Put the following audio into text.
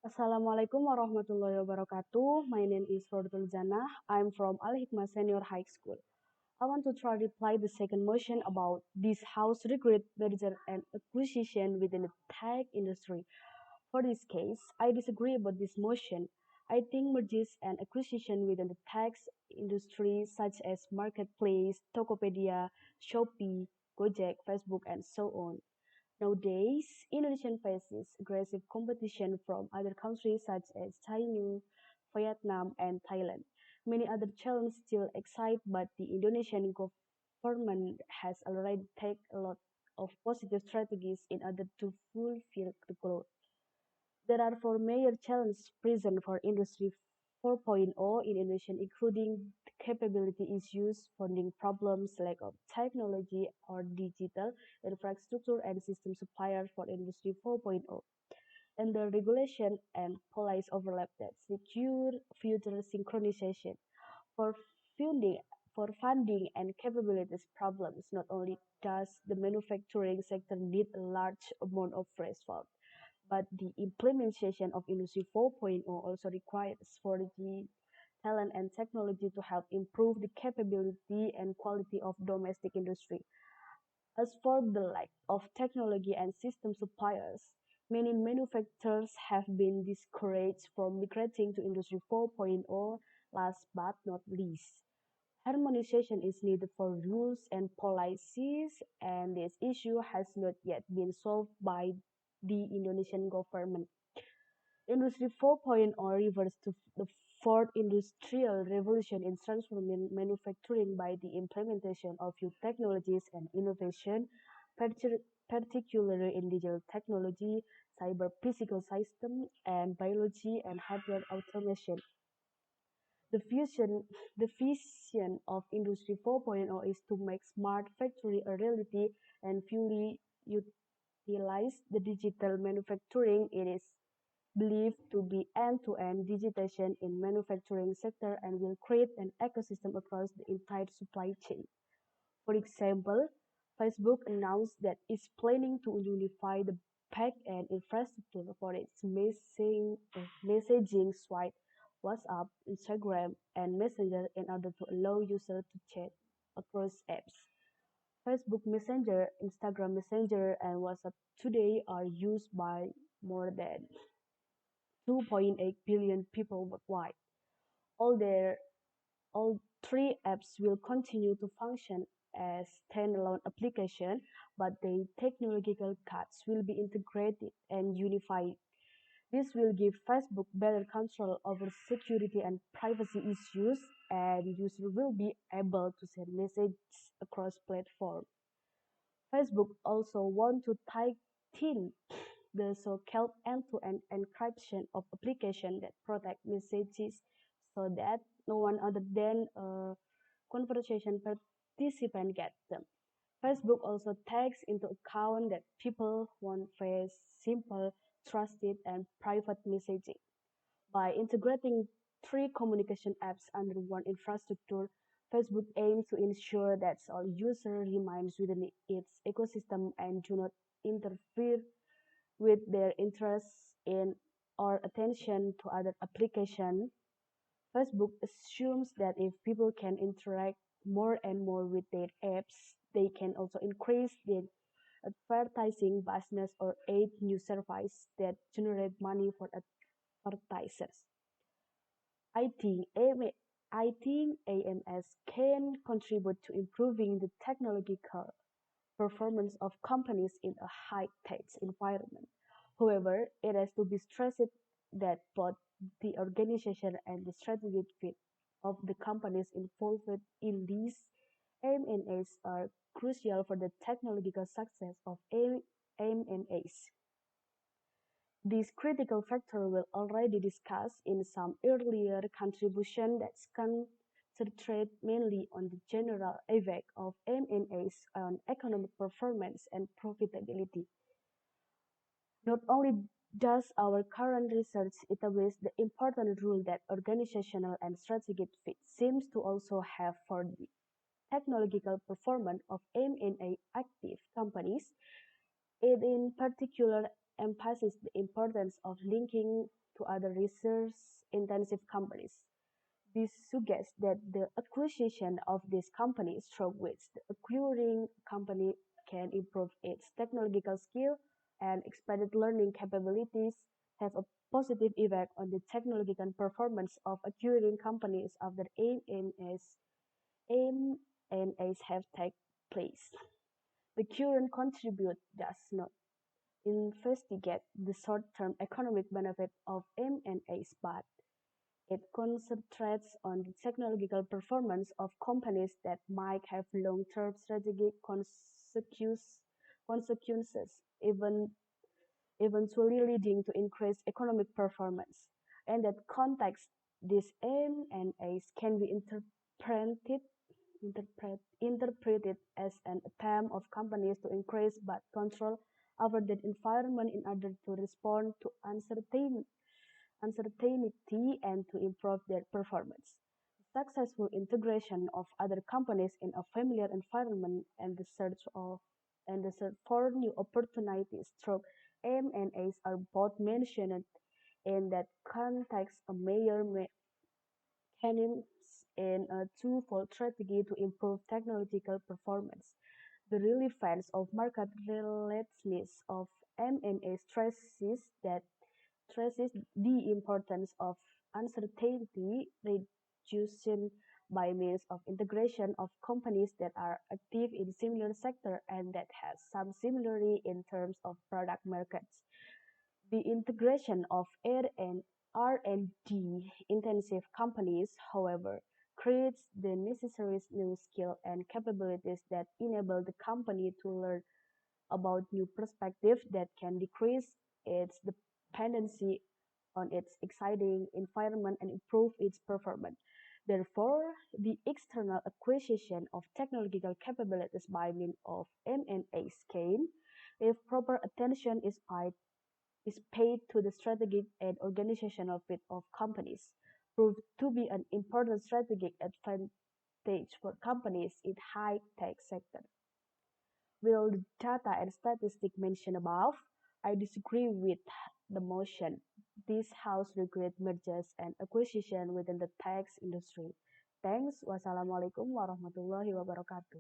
Assalamualaikum warahmatullahi wabarakatuh. My name is Rodatul Jannah. I'm from Al Hikmah Senior High School. I want to try to reply the second motion about this house regret merger and acquisition within the tech industry. For this case, I disagree about this motion. I think mergers and acquisition within the tech industry such as Marketplace, Tokopedia, Shopee, Gojek, Facebook, and so on. Nowadays, Indonesia faces aggressive competition from other countries such as China, Vietnam, and Thailand. Many other challenges still excite, but the Indonesian government has already taken a lot of positive strategies in order to fulfill the growth. There are four major challenges present for Industry 4.0 in Indonesia, including capability issues, funding problems, lack of technology or digital infrastructure and system suppliers for Industry 4.0, and the regulation and policy overlap that secure future synchronization. For funding, for funding and capabilities problems, not only does the manufacturing sector need a large amount of fresh funds, but the implementation of Industry 4.0 also requires 4G talent and technology to help improve the capability and quality of domestic industry. As for the lack of technology and system suppliers, many manufacturers have been discouraged from migrating to Industry 4.0. Last but not least, harmonization is needed for rules and policies, and this issue has not yet been solved by the Indonesian government. Industry 4.0 refers to the fourth industrial revolution in transforming manufacturing by the implementation of new technologies and innovation, particularly in digital technology, cyber physical systems, and biology and hardware automation. The fusion, the vision of Industry 4.0 is to make smart factory a reality and fully utilize the digital manufacturing. It is believed to be end-to-end digitization in manufacturing sector and will create an ecosystem across the entire supply chain. For example, Facebook announced that it's planning to unify the back-end infrastructure for its messaging suite, WhatsApp, Instagram, and Messenger in order to allow users to chat across apps. Facebook Messenger, Instagram Messenger, and WhatsApp today are used by more than 2.8 billion people worldwide. All their all three apps will continue to function as standalone applications, but their technological cuts will be integrated and unified. This will give Facebook better control over security and privacy issues, and users will be able to send messages across platforms. Facebook also want to tighten the so-called end-to-end encryption of applications that protect messages so that no one other than a conversation participant gets them. Facebook also takes into account that people want fast, simple, trusted, and private messaging. By integrating three communication apps under one infrastructure, Facebook aims to ensure that all users remain within its ecosystem and do not interfere with their interests in or attention to other applications. Facebook assumes that if people can interact more and more with their apps, they can also increase their advertising business or aid new services that generate money for advertisers. I think I think AMS can contribute to improving the technological performance of companies in a high-tech environment. However, it has to be stressed that both the organization and the strategic fit of the companies involved in these M&As are crucial for the technological success of M&As. This critical factor will already discussed in some earlier contribution that's concentrate mainly on the general effect of M&As on economic performance and profitability. Not only does our current research establish the important role that organizational and strategic fit seems to also have for the technological performance of M&A active companies, it in particular emphasizes the importance of linking to other research-intensive companies. This suggests that the acquisition of these companies through which the acquiring company can improve its technological skill and expanded learning capabilities have a positive effect on the technological performance of acquiring companies after M&As have taken place. The current contribute does not investigate the short-term economic benefit of M&As, but it concentrates on the technological performance of companies that might have long-term strategic consequences, eventually leading to increased economic performance. In that context, these M&As can be interpreted as an attempt of companies to increase but control over that environment in order to respond to uncertainty and to improve their performance. Successful integration of other companies in a familiar environment and the search for new opportunities through M&As are both mentioned in that context a major mechanism in a twofold strategy to improve technological performance. The relevance of market relatedness of M&A stresses the importance of uncertainty reduction by means of integration of companies that are active in similar sector and that has some similarity in terms of product markets. The integration of R&D intensive companies, however, creates the necessary new skill and capabilities that enable the company to learn about new perspectives that can decrease its dependency on its exciting environment and improve its performance. Therefore, the external acquisition of technological capabilities by means of M&A scheme, if proper attention is paid to the strategic and organizational fit of companies, proved to be an important strategic advantage for companies in high-tech sector. Will the data and statistics mentioned above? I disagree with the motion. This house regret mergers and acquisition within the tech industry. Thanks. Wassalamualaikum warahmatullahi wabarakatuh.